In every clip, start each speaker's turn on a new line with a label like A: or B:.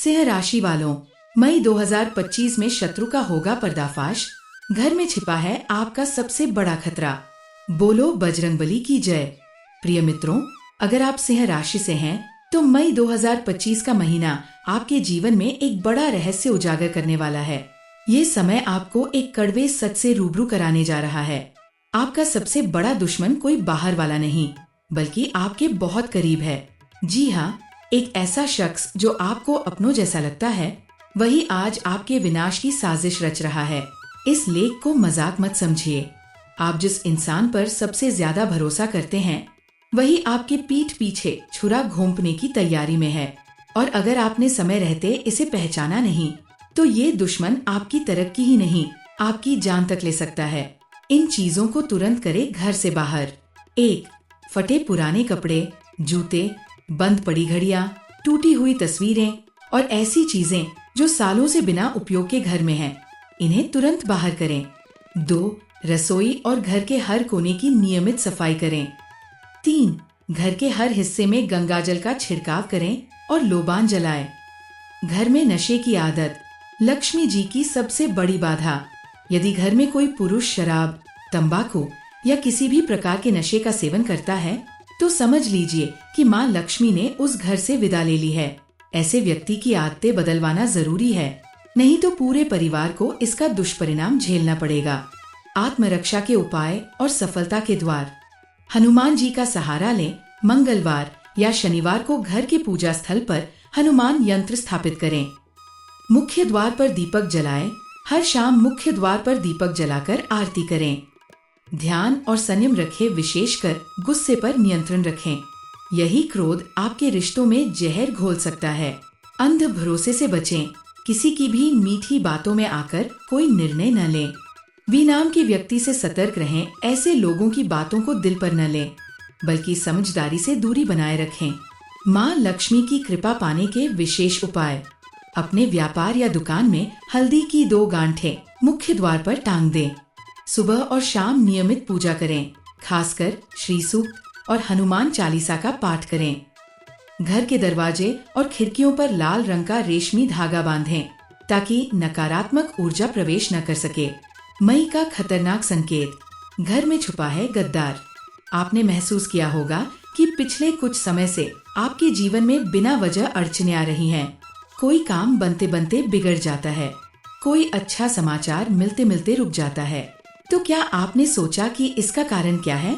A: सिंह राशि वालों, मई 2025 में शत्रु का होगा पर्दाफाश। घर में छिपा है आपका सबसे बड़ा खतरा। बोलो बजरंगबली की जय। प्रिय मित्रों, अगर आप सिंह राशि से हैं तो मई 2025 का महीना आपके जीवन में एक बड़ा रहस्य उजागर करने वाला है। ये समय आपको एक कड़वे सच से रूबरू कराने जा रहा है। आपका सबसे बड़ा दुश्मन कोई बाहर वाला नहीं, बल्कि आपके बहुत करीब है। जी हाँ, एक ऐसा शख्स जो आपको अपनों जैसा लगता है, वही आज आपके विनाश की साजिश रच रहा है। इस लेख को मजाक मत समझिए। आप जिस इंसान पर सबसे ज्यादा भरोसा करते हैं, वही आपके पीठ पीछे छुरा घोंपने की तैयारी में है। और अगर आपने समय रहते इसे पहचाना नहीं, तो ये दुश्मन आपकी तरक्की ही नहीं, आपकी जान तक ले सकता है। इन चीजों को तुरंत करे घर से बाहर। 1. फटे पुराने कपड़े, जूते, बंद पड़ी घड़ियां, टूटी हुई तस्वीरें और ऐसी चीजें जो सालों से बिना उपयोग के घर में हैं, इन्हें तुरंत बाहर करें। 2. रसोई और घर के हर कोने की नियमित सफाई करें। 3. घर के हर हिस्से में गंगाजल का छिड़काव करें और लोबान जलाएं। घर में नशे की आदत, लक्ष्मी जी की सबसे बड़ी बाधा। यदि घर में कोई पुरुष शराब, तंबाकू या किसी भी प्रकार के नशे का सेवन करता है, तो समझ लीजिए कि माँ लक्ष्मी ने उस घर से विदा ले ली है। ऐसे व्यक्ति की आदतें बदलवाना जरूरी है, नहीं तो पूरे परिवार को इसका दुष्परिणाम झेलना पड़ेगा। आत्मरक्षा के उपाय और सफलता के द्वार। हनुमान जी का सहारा लें। मंगलवार या शनिवार को घर के पूजा स्थल पर हनुमान यंत्र स्थापित करें। मुख्य द्वार पर दीपक जलाएं। हर शाम मुख्य द्वार पर दीपक जलाकर आरती करें। ध्यान और संयम रखें, विशेषकर गुस्से पर नियंत्रण रखें। यही क्रोध आपके रिश्तों में जहर घोल सकता है। अंध भरोसे से बचें। किसी की भी मीठी बातों में आकर कोई निर्णय न लें। विनाम के व्यक्ति से सतर्क रहें। ऐसे लोगों की बातों को दिल पर न लें, बल्कि समझदारी से दूरी बनाए रखें। माँ लक्ष्मी की कृपा पाने के विशेष उपाय। अपने व्यापार या दुकान में हल्दी की 2 गांठें मुख्य द्वार पर टांग दें। सुबह और शाम नियमित पूजा करें, खासकर श्री सूक्त और हनुमान चालीसा का पाठ करें। घर के दरवाजे और खिड़कियों पर लाल रंग का रेशमी धागा बांधें, ताकि नकारात्मक ऊर्जा प्रवेश न कर सके। मई का खतरनाक संकेत। घर में छुपा है गद्दार। आपने महसूस किया होगा कि पिछले कुछ समय से आपके जीवन में बिना वजह अड़चनें आ रही हैं। कोई काम बनते बनते बिगड़ जाता है, कोई अच्छा समाचार मिलते मिलते रुक जाता है। तो क्या आपने सोचा कि इसका कारण क्या है?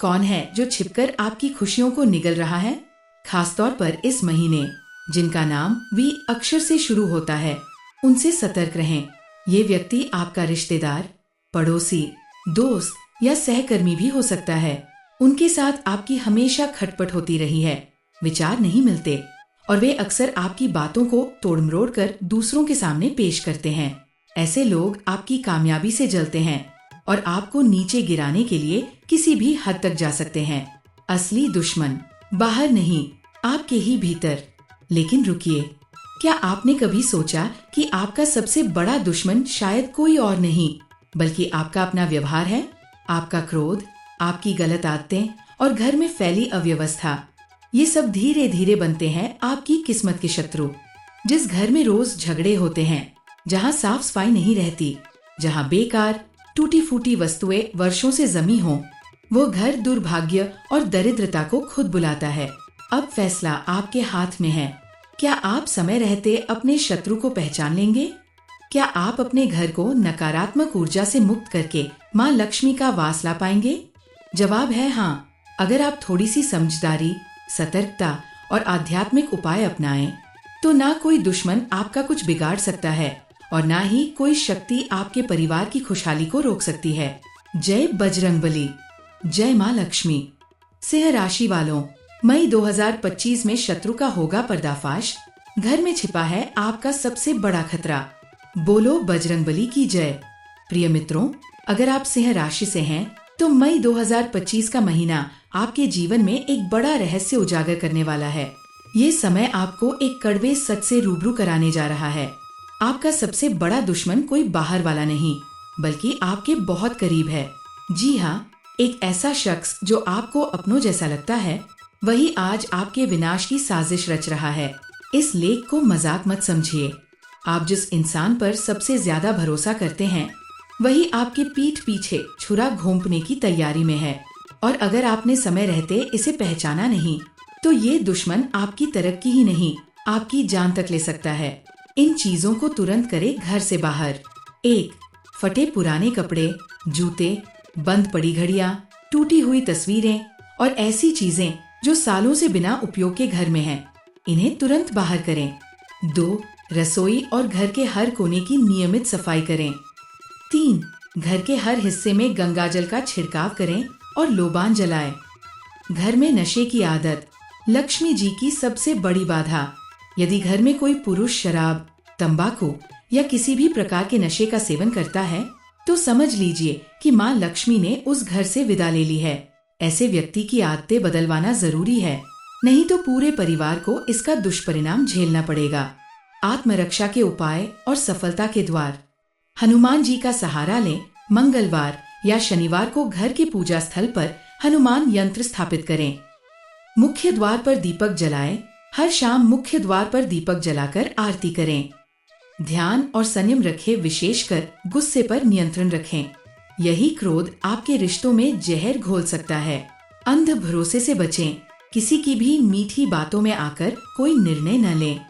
A: कौन है जो छिपकर आपकी खुशियों को निगल रहा है? खासतौर पर इस महीने जिनका नाम वी अक्षर से शुरू होता है, उनसे सतर्क रहें। ये व्यक्ति आपका रिश्तेदार, पड़ोसी, दोस्त या सहकर्मी भी हो सकता है। उनके साथ आपकी हमेशा खटपट होती रही है, विचार नहीं मिलते और वे अक्सर आपकी बातों को तोड़-मरोड़ कर दूसरों के सामने पेश करते हैं। ऐसे लोग आपकी कामयाबी से जलते हैं और आपको नीचे गिराने के लिए किसी भी हद तक जा सकते हैं। असली दुश्मन बाहर नहीं, आपके ही भीतर। लेकिन रुकिए, क्या आपने कभी सोचा कि आपका सबसे बड़ा दुश्मन शायद कोई और नहीं, बल्कि आपका अपना व्यवहार है? आपका क्रोध, आपकी गलत आदतें और घर में फैली अव्यवस्था, ये सब धीरे धीरे बनते हैं आपकी किस्मत के शत्रु। जिस घर में रोज झगड़े होते हैं, जहाँ साफ सफाई नहीं रहती, जहाँ बेकार टूटी फूटी वस्तुएं वर्षों से जमी हों, वो घर दुर्भाग्य और दरिद्रता को खुद बुलाता है। अब फैसला आपके हाथ में है। क्या आप समय रहते अपने शत्रु को पहचान लेंगे? क्या आप अपने घर को नकारात्मक ऊर्जा से मुक्त करके माँ लक्ष्मी का वास ला पाएंगे? जवाब है हाँ। अगर आप थोड़ी सी समझदारी, सतर्कता और आध्यात्मिक उपाय अपनाएं, तो ना कोई दुश्मन आपका कुछ बिगाड़ सकता है और ना ही कोई शक्ति आपके परिवार की खुशहाली को रोक सकती है। जय बजरंगबली, जय माँ लक्ष्मी। सिंह राशि वालों, मई 2025 में शत्रु का होगा पर्दाफाश। घर में छिपा है आपका सबसे बड़ा खतरा। बोलो बजरंगबली की जय। प्रिय मित्रों, अगर आप सिंह राशि से हैं, तो मई 2025 का महीना आपके जीवन में एक बड़ा रहस्य उजागर करने वाला है। ये समय आपको एक कड़वे सच से रूबरू कराने जा रहा है। आपका सबसे बड़ा दुश्मन कोई बाहर वाला नहीं, बल्कि आपके बहुत करीब है। जी हाँ, एक ऐसा शख्स जो आपको अपनों जैसा लगता है, वही आज आपके विनाश की साजिश रच रहा है। इस लेख को मजाक मत समझिए। आप जिस इंसान पर सबसे ज्यादा भरोसा करते हैं वही आपके पीठ पीछे छुरा घोंपने की तैयारी में है, और अगर आपने समय रहते इसे पहचाना नहीं तो ये दुश्मन आपकी तरक्की ही नहीं आपकी जान तक ले सकता है। इन चीजों को तुरंत करे घर से बाहर। 1. फटे पुराने कपड़े, जूते, बंद पड़ी घड़ियां, टूटी हुई तस्वीरें और ऐसी चीजें जो सालों से बिना उपयोग के घर में हैं, इन्हें तुरंत बाहर करें। 2. रसोई और घर के हर कोने की नियमित सफाई करें। 3. घर के हर हिस्से में गंगाजल का छिड़काव करें और लोबान जलाएं। घर में नशे की आदत लक्ष्मी जी की सबसे बड़ी बाधा। यदि घर में कोई पुरुष शराब, तंबाकू या किसी भी प्रकार के नशे का सेवन करता है तो समझ लीजिए कि माँ लक्ष्मी ने उस घर से विदा ले ली है। ऐसे व्यक्ति की आदतें बदलवाना जरूरी है, नहीं तो पूरे परिवार को इसका दुष्परिणाम झेलना पड़ेगा। आत्मरक्षा के उपाय और सफलता के द्वार। हनुमान जी का सहारा लें। मंगलवार या शनिवार को घर के पूजा स्थल पर हनुमान यंत्र स्थापित करें। मुख्य द्वार पर दीपक जलाएं। हर शाम मुख्य द्वार पर दीपक जलाकर आरती करें। ध्यान और संयम रखें, विशेषकर गुस्से पर नियंत्रण रखें। यही क्रोध आपके रिश्तों में जहर घोल सकता है। अंध भरोसे से बचें। किसी की भी मीठी बातों में आकर कोई निर्णय न लें।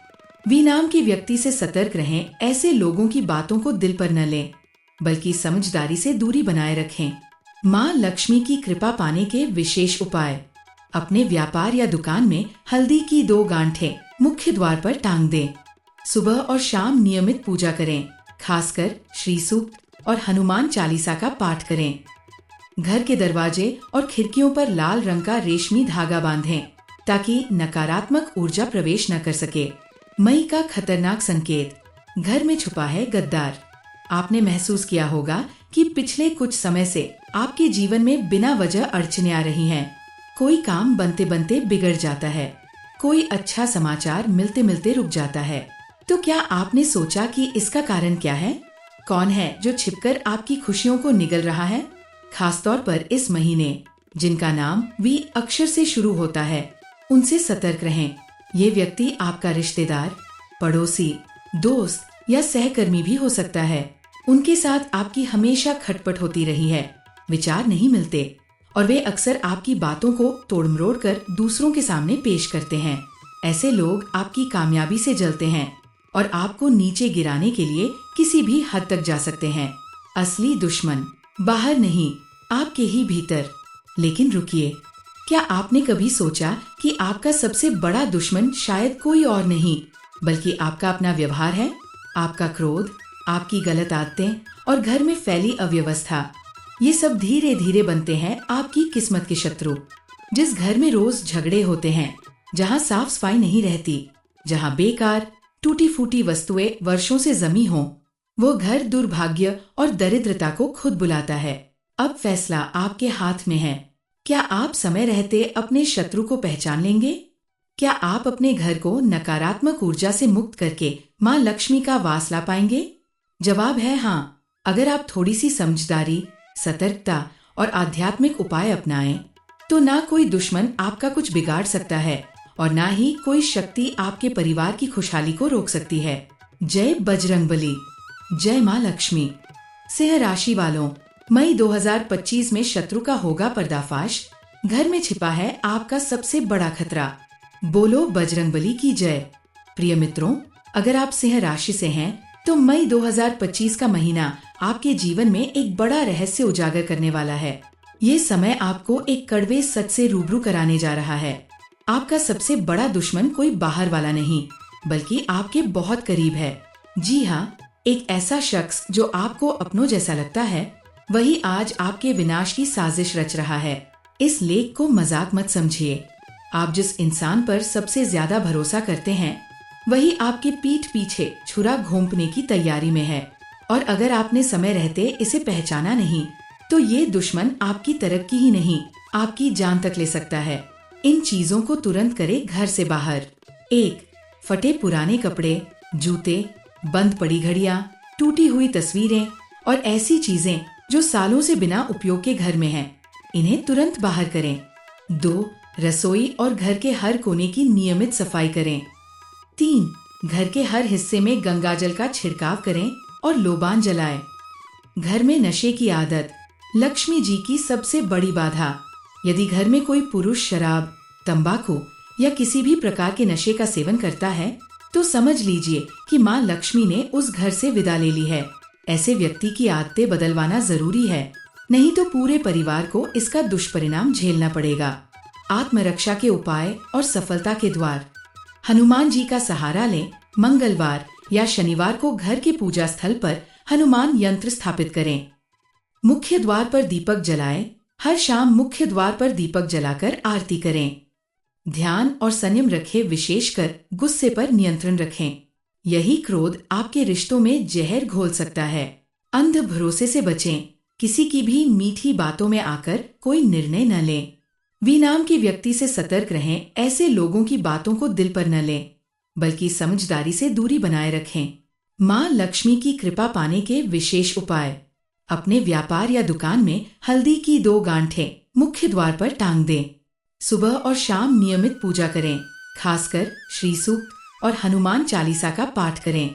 A: विनाम के व्यक्ति से सतर्क रहें। ऐसे लोगों की बातों को दिल पर न लें, बल्कि समझदारी से दूरी बनाए रखें। माँ लक्ष्मी की कृपा पाने के विशेष उपाय। अपने व्यापार या दुकान में हल्दी की 2 गांठें मुख्य द्वार पर टांग दें। सुबह और शाम नियमित पूजा करें, खासकर श्री सूक्त और हनुमान चालीसा का पाठ करें। घर के दरवाजे और खिड़कियों पर लाल रंग का रेशमी धागा बांधें ताकि नकारात्मक ऊर्जा प्रवेश न कर सके। मई का खतरनाक संकेत। घर में छुपा है गद्दार। आपने महसूस किया होगा कि पिछले कुछ समय से आपके जीवन में बिना वजह अड़चनें आ रही हैं। कोई काम बनते बनते बिगड़ जाता है, कोई अच्छा समाचार मिलते मिलते रुक जाता है। तो क्या आपने सोचा कि इसका कारण क्या है? कौन है जो छिपकर आपकी खुशियों को निगल रहा है? खासतौर पर इस महीने जिनका नाम वी अक्षर से शुरू होता है, उनसे सतर्क रहें। ये व्यक्ति आपका रिश्तेदार, पड़ोसी, दोस्त या सहकर्मी भी हो सकता है। उनके साथ आपकी हमेशा खटपट होती रही है, विचार नहीं मिलते और वे अक्सर आपकी बातों को तोड़-मरोड़ कर दूसरों के सामने पेश करते हैं। ऐसे लोग आपकी कामयाबी से जलते हैं और आपको नीचे गिराने के लिए किसी भी हद तक जा सकते हैं। असली दुश्मन बाहर नहीं, आपके ही भीतर। लेकिन रुकिए, क्या आपने कभी सोचा कि आपका सबसे बड़ा दुश्मन शायद कोई और नहीं बल्कि आपका अपना व्यवहार है? आपका क्रोध, आपकी गलत आदतें और घर में फैली अव्यवस्था, ये सब धीरे धीरे बनते हैं आपकी किस्मत के शत्रु। जिस घर में रोज झगड़े होते हैं, जहाँ साफ सफाई नहीं रहती, जहाँ बेकार टूटी फूटी वस्तुएं वर्षों से जमी हों, वो घर दुर्भाग्य और दरिद्रता को खुद बुलाता है। अब फैसला आपके हाथ में है। क्या आप समय रहते अपने शत्रु को पहचान लेंगे? क्या आप अपने घर को नकारात्मक ऊर्जा से मुक्त करके माँ लक्ष्मी का वास ला पाएंगे? जवाब है हाँ, अगर आप थोड़ी सी समझदारी, सतर्कता और आध्यात्मिक उपाय अपनाएं, तो ना कोई दुश्मन आपका कुछ बिगाड़ सकता है और ना ही कोई शक्ति आपके परिवार की खुशहाली को रोक सकती है। जय बजरंगबली, जय माँ लक्ष्मी। सिंह राशि वालों, मई 2025 में शत्रु का होगा पर्दाफाश। घर में छिपा है आपका सबसे बड़ा खतरा। बोलो बजरंगबली की जय। प्रिय मित्रों, अगर आप सिंह राशि से हैं तो मई 2025 का महीना आपके जीवन में एक बड़ा रहस्य उजागर करने वाला है। ये समय आपको एक कड़वे सच से रूबरू कराने जा रहा है। आपका सबसे बड़ा दुश्मन कोई बाहर वाला नहीं बल्कि आपके बहुत करीब है। जी हाँ, एक ऐसा शख्स जो आपको अपनों जैसा लगता है, वही आज आपके विनाश की साजिश रच रहा है। इस लेख को मजाक मत समझिए। आप जिस इंसान पर सबसे ज्यादा भरोसा करते हैं वही आपके पीठ पीछे छुरा घोंपने की तैयारी में है, और अगर आपने समय रहते इसे पहचाना नहीं तो ये दुश्मन आपकी तरक्की ही नहीं आपकी जान तक ले सकता है। इन चीजों को तुरंत करे घर से बाहर। 1. फटे पुराने कपड़े, जूते, बंद पड़ी घड़ियां, टूटी हुई तस्वीरें और ऐसी चीजें जो सालों से बिना उपयोग के घर में हैं, इन्हें तुरंत बाहर करें। 2. रसोई और घर के हर कोने की नियमित सफाई करें। 3. घर के हर हिस्से में गंगाजल का छिड़काव करें और लोबान जलाएं। घर में नशे की आदत लक्ष्मी जी की सबसे बड़ी बाधा। यदि घर में कोई पुरुष शराब, तंबाकू या किसी भी प्रकार के नशे का सेवन करता है तो समझ लीजिए कि माँ लक्ष्मी ने उस घर से विदा ले ली है। ऐसे व्यक्ति की आदतें बदलवाना जरूरी है, नहीं तो पूरे परिवार को इसका दुष्परिणाम झेलना पड़ेगा। आत्मरक्षा के उपाय और सफलता के द्वार। हनुमान जी का सहारा लें। मंगलवार या शनिवार को घर के पूजा स्थल पर हनुमान यंत्र स्थापित करें। मुख्य द्वार पर दीपक जलाएं। हर शाम मुख्य द्वार पर दीपक जलाकर आरती करें। ध्यान और संयम रखें, विशेषकर गुस्से पर नियंत्रण रखें। यही क्रोध आपके रिश्तों में जहर घोल सकता है। अंध भरोसे से बचें। किसी की भी मीठी बातों में आकर कोई निर्णय न लें। विनाम के व्यक्ति से सतर्क रहें। ऐसे लोगों की बातों को दिल पर न लें, बल्कि समझदारी से दूरी बनाए रखें। माँ लक्ष्मी की कृपा पाने के विशेष उपाय। अपने व्यापार या दुकान में हल्दी की 2 गांठें मुख्य द्वार पर टांग दें। सुबह और शाम नियमित पूजा करें, खासकर श्री सूक्त और हनुमान चालीसा का पाठ करें।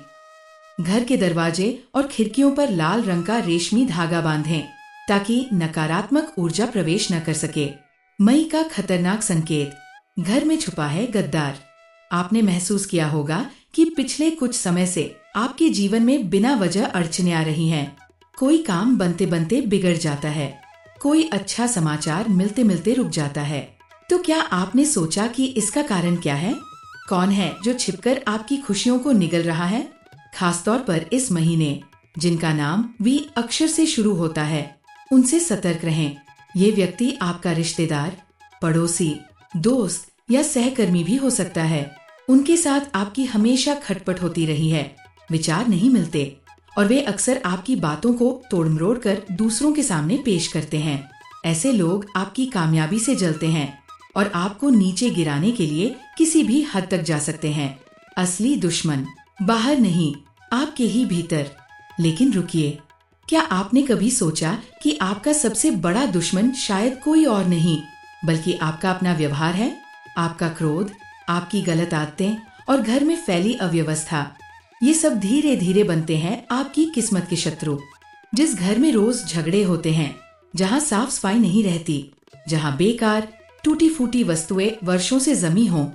A: घर के दरवाजे और खिड़कियों पर लाल रंग का रेशमी धागा बांधें ताकि नकारात्मक ऊर्जा प्रवेश न कर सके। मई का खतरनाक संकेत। घर में छुपा है गद्दार। आपने महसूस किया होगा कि पिछले कुछ समय से आपके जीवन में बिना वजह अड़चनें आ रही हैं। कोई काम बनते बनते बिगड़ जाता है, कोई अच्छा समाचार मिलते मिलते रुक जाता है। तो क्या आपने सोचा कि इसका कारण क्या है? कौन है जो छिपकर आपकी खुशियों को निगल रहा है? खासतौर पर इस महीने जिनका नाम वी अक्षर से शुरू होता है, उनसे सतर्क रहें। ये व्यक्ति आपका रिश्तेदार, पड़ोसी, दोस्त या सहकर्मी भी हो सकता है। उनके साथ आपकी हमेशा खटपट होती रही है, विचार नहीं मिलते और वे अक्सर आपकी बातों को तोड़-मरोड़ कर दूसरों के सामने पेश करते हैं। ऐसे लोग आपकी कामयाबी से जलते हैं और आपको नीचे गिराने के लिए किसी भी हद तक जा सकते हैं। असली दुश्मन बाहर नहीं, आपके ही भीतर। लेकिन रुकिए, क्या आपने कभी सोचा कि आपका सबसे बड़ा दुश्मन शायद कोई और नहीं बल्कि आपका अपना व्यवहार है? आपका क्रोध, आपकी गलत आदतें और घर में फैली अव्यवस्था, ये सब धीरे धीरे बनते हैं आपकी किस्मत के शत्रु। जिस घर में रोज झगड़े होते हैं, जहाँ साफ सफाई नहीं रहती, जहाँ बेकार टूटी फूटी वस्तुएं वर्षों से जमी हों,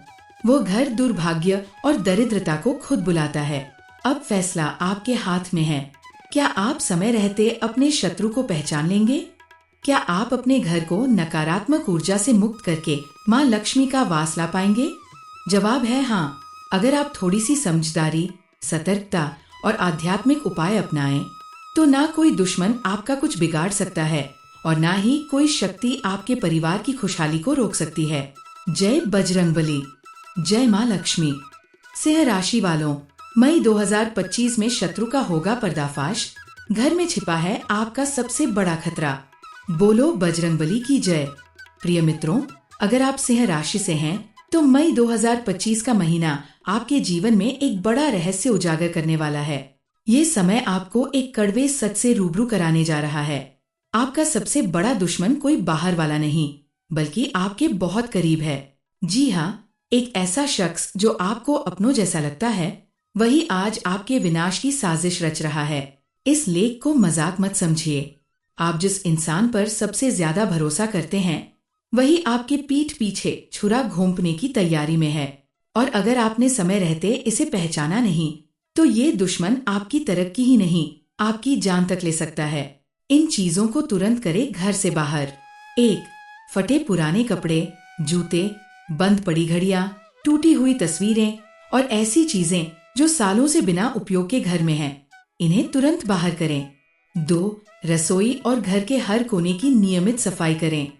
A: वो घर दुर्भाग्य और दरिद्रता को खुद बुलाता है। अब फैसला आपके हाथ में है। क्या आप समय रहते अपने शत्रु को पहचान लेंगे? क्या आप अपने घर को नकारात्मक ऊर्जा से मुक्त करके माँ लक्ष्मी का वास ला पाएंगे? जवाब है हाँ। अगर आप थोड़ी सी समझदारी, सतर्कता और आध्यात्मिक उपाय अपनाएं, तो ना कोई दुश्मन आपका कुछ बिगाड़ सकता है और ना ही कोई शक्ति आपके परिवार की खुशहाली को रोक सकती है। जय बजरंगबली, जय माँ लक्ष्मी। सिंह राशि वालों, मई 2025 में शत्रु का होगा पर्दाफाश। घर में छिपा है आपका सबसे बड़ा खतरा। बोलो बजरंगबली की जय। प्रिय मित्रों, अगर आप सिंह राशि से हैं तो मई 2025 का महीना आपके जीवन में एक बड़ा रहस्य उजागर करने वाला है। ये समय आपको एक कड़वे सच से रूबरू कराने जा रहा है। आपका सबसे बड़ा दुश्मन कोई बाहर वाला नहीं, बल्कि आपके बहुत करीब है। जी हाँ, एक ऐसा शख्स जो आपको अपनों जैसा लगता है, वही आज आपके विनाश की साजिश रच रहा है। इस लेख को मजाक मत समझिए। आप जिस इंसान पर सबसे ज्यादा भरोसा करते हैं, वही आपके पीठ पीछे छुरा घोंपने की तैयारी में है। और अगर आपने समय रहते इसे पहचाना नहीं, तो ये दुश्मन आपकी तरक्की ही नहीं, आपकी जान तक ले सकता है। इन चीजों को तुरंत करे घर से बाहर। 1. फटे पुराने कपड़े, जूते, बंद पड़ी घड़ियां, टूटी हुई तस्वीरें और ऐसी चीजें जो सालों से बिना उपयोग के घर में हैं, इन्हें तुरंत बाहर करें। 2. रसोई और घर के हर कोने की नियमित सफाई करें।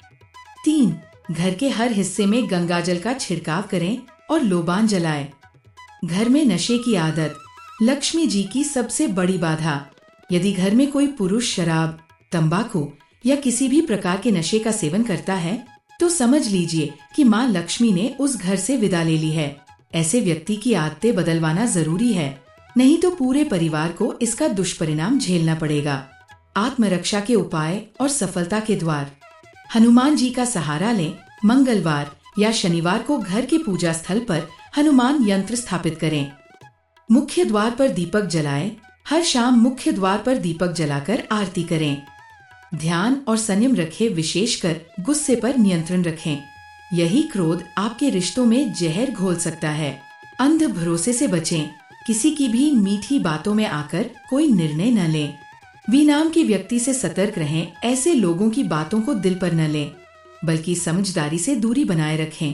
A: 3. घर के हर हिस्से में गंगाजल का छिड़काव करें और लोबान जलाएं। घर में नशे की आदत लक्ष्मी जी की सबसे बड़ी बाधा। यदि घर में कोई पुरुष शराब, तंबाकू या किसी भी प्रकार के नशे का सेवन करता है, तो समझ लीजिए कि माँ लक्ष्मी ने उस घर से विदा ले ली है। ऐसे व्यक्ति की आदतें बदलवाना जरूरी है, नहीं तो पूरे परिवार को इसका दुष्परिणाम झेलना पड़ेगा। आत्मरक्षा के उपाय और सफलता के द्वार। हनुमान जी का सहारा लें। मंगलवार या शनिवार को घर के पूजा स्थल पर हनुमान यंत्र स्थापित करें। मुख्य द्वार पर दीपक जलाएं। हर शाम मुख्य द्वार पर दीपक जलाकर आरती करें। ध्यान और संयम रखें, विशेषकर गुस्से पर नियंत्रण रखें। यही क्रोध आपके रिश्तों में जहर घोल सकता है। अंध भरोसे से बचें। किसी की भी मीठी बातों में आकर कोई निर्णय न लें। विनाम के व्यक्ति से सतर्क रहें। ऐसे लोगों की बातों को दिल पर न लें, बल्कि समझदारी से दूरी बनाए रखें।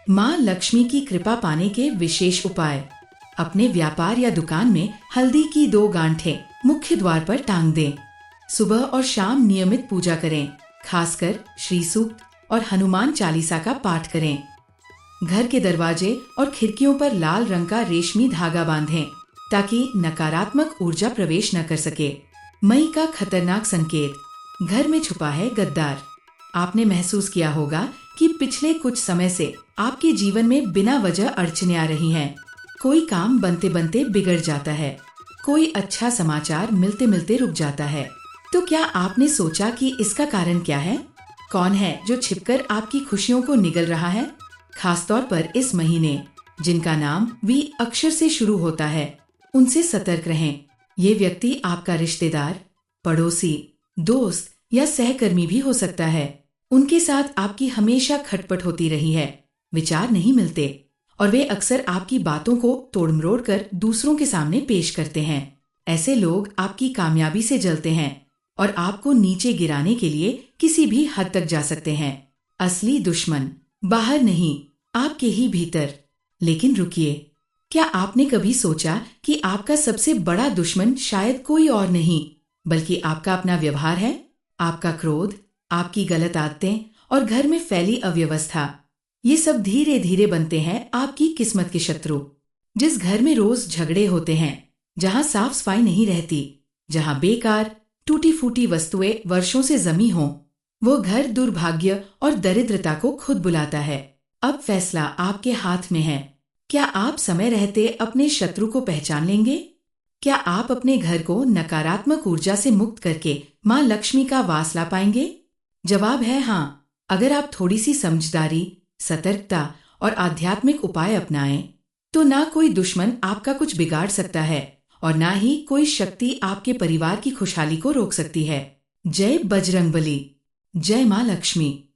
A: माँ लक्ष्मी की कृपा पाने के विशेष उपाय। अपने व्यापार या दुकान में हल्दी की 2 गांठें मुख्य द्वार पर टांग दें। सुबह और शाम नियमित पूजा करें। खासकर श्री सूक्त और हनुमान चालीसा का पाठ करें। घर के दरवाजे और खिड़कियों पर लाल रंग का रेशमी धागा बांधें, ताकि नकारात्मक ऊर्जा प्रवेश न कर सके। मई का खतरनाक संकेत। घर में छुपा है गद्दार। आपने महसूस किया होगा कि पिछले कुछ समय से आपके जीवन में बिना वजह अड़चनें आ रही हैं। कोई काम बनते बनते बिगड़ जाता है। कोई अच्छा समाचार मिलते मिलते रुक जाता है। तो क्या आपने सोचा कि इसका कारण क्या है? कौन है जो छिपकर आपकी खुशियों को निगल रहा है? खासतौर पर इस महीने जिनका नाम वी अक्षर से शुरू होता है, उनसे सतर्क रहें। ये व्यक्ति आपका रिश्तेदार, पड़ोसी, दोस्त या सहकर्मी भी हो सकता है। उनके साथ आपकी हमेशा खटपट होती रही है। विचार नहीं मिलते और वे अक्सर आपकी बातों को तोड़-मरोड़ कर दूसरों के सामने पेश करते हैं। ऐसे लोग आपकी कामयाबी से जलते हैं और आपको नीचे गिराने के लिए किसी भी हद तक जा सकते हैं। असली दुश्मन बाहर नहीं, आपके ही भीतर। लेकिन रुकिए, क्या आपने कभी सोचा कि आपका सबसे बड़ा दुश्मन शायद कोई और नहीं, बल्कि आपका अपना व्यवहार है? आपका क्रोध, आपकी गलत आदतें और घर में फैली अव्यवस्था, ये सब धीरे धीरे बनते हैं आपकी किस्मत के शत्रु। जिस घर में रोज झगड़े होते हैं, जहां साफ सफाई नहीं रहती, जहां बेकार टूटी फूटी वस्तुएं वर्षों से जमी हों, वो घर दुर्भाग्य और दरिद्रता को खुद बुलाता है। अब फैसला आपके हाथ में है। क्या आप समय रहते अपने शत्रु को पहचान लेंगे? क्या आप अपने घर को नकारात्मक ऊर्जा से मुक्त करके माँ लक्ष्मी का वास ला पाएंगे? जवाब है हाँ, अगर आप थोड़ी सी समझदारी, सतर्कता और आध्यात्मिक उपाय अपनाएं, तो ना कोई दुश्मन आपका कुछ बिगाड़ सकता है और ना ही कोई शक्ति आपके परिवार की खुशहाली को रोक सकती है। जय बजरंगबली। जय माँ लक्ष्मी।